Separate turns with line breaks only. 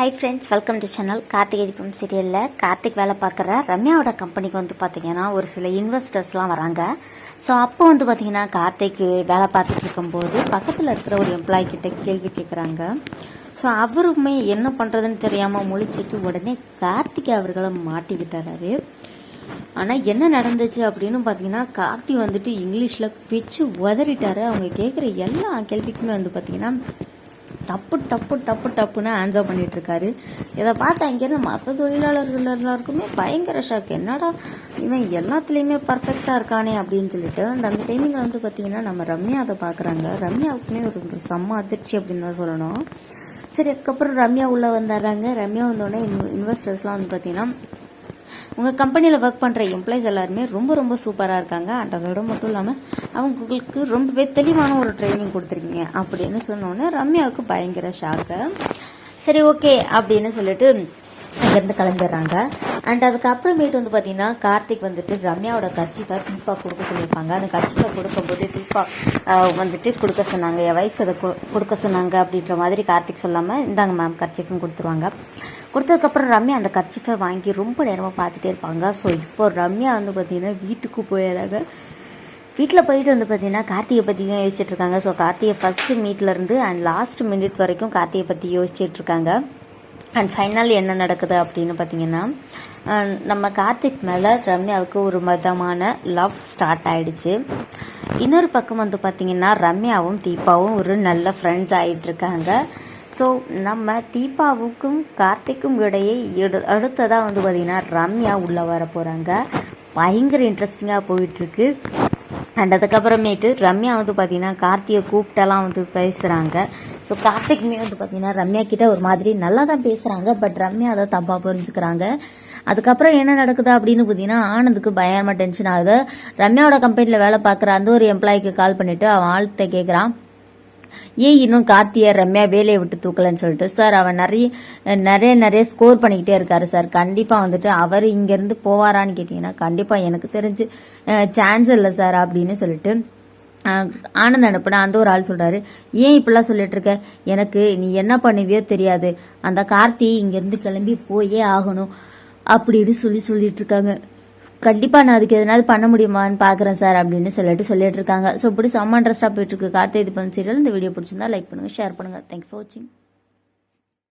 Hi friends, welcome to channel. Karthigai Deepam சீரியலில் கார்த்திக் வேலை பார்க்குற ரம்யாவோட கம்பெனிக்கு வந்து பார்த்திங்கன்னா ஒரு சில இன்வெஸ்டர்ஸ்லாம் வராங்க. ஸோ அப்போ வந்து பார்த்திங்கன்னா கார்த்திக் வேலை பார்த்துட்டு இருக்கும்போது பக்கத்தில் இருக்கிற ஒரு எம்ப்ளாயி கிட்ட கேள்வி கேட்குறாங்க. ஸோ அவருமே என்ன பண்ணுறதுன்னு தெரியாமல் முழிச்சிட்டு உடனே கார்த்திக் அவர்களை மாட்டி விட்டுறாரு. ஆனால் என்ன நடந்துச்சு அப்படின்னு பார்த்தீங்கன்னா கார்த்தி வந்துட்டு இங்கிலீஷில் பிச்சு உதறிட்டாரு. அவங்க கேட்குற எல்லா கேள்விக்குமே வந்து பார்த்திங்கன்னா டப்பு டப்பு டப்பு டப்புன்னு ஆன்சர் பண்ணிட்டு இருக்காரு. இதை பார்த்து அங்கேருந்து மற்ற தொழிலாளர்கள் எல்லாருக்குமே பயங்கர ஷாக். என்னடா இவன் எல்லாத்துலேயுமே பர்ஃபெக்டாக இருக்கானே அப்படின்னு சொல்லிட்டு அந்த டைமிங்கில் வந்து பார்த்தீங்கன்னா நம்ம ரம்யா அதை பார்க்குறாங்க. ரம்யாவுக்குமே ஒரு செம்ம அதிர்ச்சி அப்படின்னு தான் சொல்லணும். சரி, அதுக்கப்புறம் ரம்யா உள்ளே வந்துடுறாங்க. ரம்யா வந்தோடனே இன்வெஸ்டர்ஸ்லாம் வந்து பார்த்தீங்கன்னா உங்கள் கம்பெனியில் ஒர்க் பண்ணுற எம்ப்ளாயிஸ் எல்லாருமே ரொம்ப ரொம்ப சூப்பராக இருக்காங்க. அண்ட் அதோட மட்டும் இல்லாமல் அவங்களுக்கு ரொம்பவே தெளிவான ஒரு ட்ரைனிங் கொடுத்துருக்கீங்க அப்படின்னு சொன்னோன்னே ரம்யாவுக்கு பயங்கர ஷாக்கு. சரி, ஓகே அப்படின்னு சொல்லிட்டு அங்கேருந்து கிளம்பிடுறாங்க. அண்ட் அதுக்கப்புறமேட்டு வந்து பார்த்தீங்கன்னா கார்த்திக் வந்துட்டு ரம்யாவோட கர்ச்சீஃபை தீபா கொடுக்க சொல்லியிருப்பாங்க. அந்த கர்ச்சீஃபை கொடுக்கும்போது தீபா வந்துட்டு கொடுக்க சொன்னாங்க, என் ஒய்ஃப் அதை கொடுக்க சொன்னாங்க அப்படின்ற மாதிரி கார்த்திக் சொல்லாமல் இந்தாங்க மேம் கர்ச்சீஃப்னு கொடுத்துருவாங்க. கொடுத்ததுக்கப்புறம் ரம்யா அந்த கர்ச்சீஃபை வாங்கி ரொம்ப நேரமாக பார்த்துட்டே இருப்பாங்க. ஸோ இப்போ ரம்யா வந்து பார்த்தீங்கன்னா வீட்டுக்கு போயிடுறாங்க. வீட்டில் போயிட்டு வந்து பார்த்தீங்கன்னா கார்த்திகை பற்றி தான் யோசிச்சுட்டு இருக்காங்க. ஸோ கார்த்திகை ஃபஸ்ட்டு மீட்லேருந்து அண்ட் லாஸ்ட் மினிட் வரைக்கும் கார்த்திகை பற்றி யோசிச்சுட்டு இருக்காங்க. அண்ட் ஃபைனல் என்ன நடக்குது அப்படின்னு பார்த்தீங்கன்னா நம்ம கார்த்திக் மேலே ரம்யாவுக்கு ஒரு விதமான லவ் ஸ்டார்ட் ஆகிடுச்சு. இன்னொரு பக்கம் வந்து பார்த்திங்கன்னா ரம்யாவும் தீபாவும் ஒரு நல்ல ஃப்ரெண்ட்ஸ் ஆகிட்டுருக்காங்க. ஸோ நம்ம தீபாவுக்கும் கார்த்திக்கும் இடையே அடுத்ததாக வந்து பார்த்திங்கன்னா ரம்யா உள்ளே வர போகிறாங்க. பயங்கர இன்ட்ரெஸ்டிங்காக போயிட்டுருக்கு. அண்ட் அதுக்கப்புறமேட்டு ரம்யா வந்து பார்த்தீங்கன்னா கார்த்தியை கூப்பிட்டெல்லாம் வந்து பேசுகிறாங்க. ஸோ கார்த்திக்குமே வந்து பார்த்தீங்கன்னா ரம்யா கிட்ட ஒரு மாதிரி நல்லா தான் பேசுகிறாங்க. பட் ரம்யா அதை தப்பாக புரிஞ்சுக்கிறாங்க. அதுக்கப்புறம் என்ன நடக்குது அப்படின்னு பார்த்தீங்கன்னா ஆனந்துக்கு பயங்கரமாக டென்ஷன் ஆகுது. ரம்யாவோட கம்பெனியில் வேலை பார்க்குற அந்த ஒரு எம்ப்ளாய்க்கு கால் பண்ணிவிட்டு அவன் ஆள்கிட்ட கேட்குறான், ஏன் இன்னும் கார்த்தியை ரம்யா வேலையை விட்டு தூக்கலன்னு சொல்லிட்டு. சார் அவன் நிறைய ஸ்கோர் பண்ணிக்கிட்டே இருக்காரு சார். கண்டிப்பாக வந்துட்டு அவர் இங்கேருந்து போவாரான்னு கேட்டிங்கன்னா கண்டிப்பாக எனக்கு தெரிஞ்சு சான்ஸ் இல்லை சார் அப்படின்னு சொல்லிட்டு ஆனந்த் அனுப்புனா அந்த ஒரு ஆள் சொல்கிறாரு, ஏன் இப்படிலாம் சொல்லிட்டு இருக்க, எனக்கு நீ என்ன பண்ணுவியோ தெரியாது, அந்த கார்த்தி இங்கேருந்து கிளம்பி போயே ஆகணும் அப்படின்னு சொல்லிட்டு இருக்காங்க. கண்டிப்பாக நான் அதுக்கு எதனாவது பண்ண முடியுமான்னு பார்க்குறேன் சார் அப்படின்னு சொல்லிட்டு இருக்காங்க. ஸோ இப்படி செம்ம இன்ட்ரெஸ்ட்டாக போயிட்டுருக்கு கார்த்திகை தீபம் சீரியல். இந்த வீடியோ பிடிச்சிருந்தா லைக் பண்ணுங்கள், ஷேர் பண்ணுங்கள். தேங்க்யூ ஃபார் வாட்சிங்.